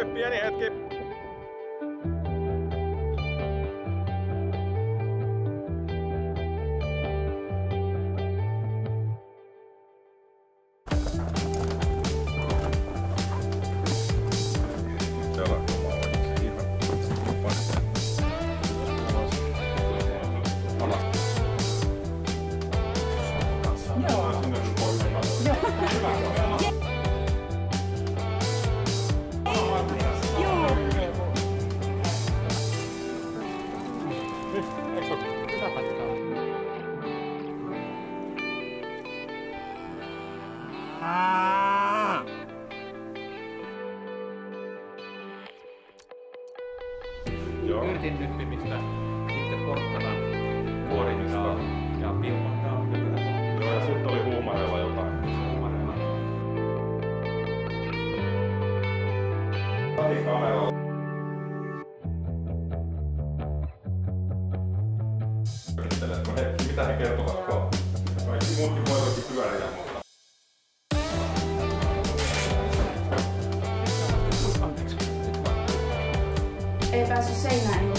pieni hetki. Yrtin nyppimistä, sitten porkkanan kuorimista ja pilkottaa. Joo, ja sitten oli huumareilla jotain. Kati kameralla. Mitä he kertovatko? Kaikki muutkin voivatkin pyöriä, mutta... Ei päässyt seinään.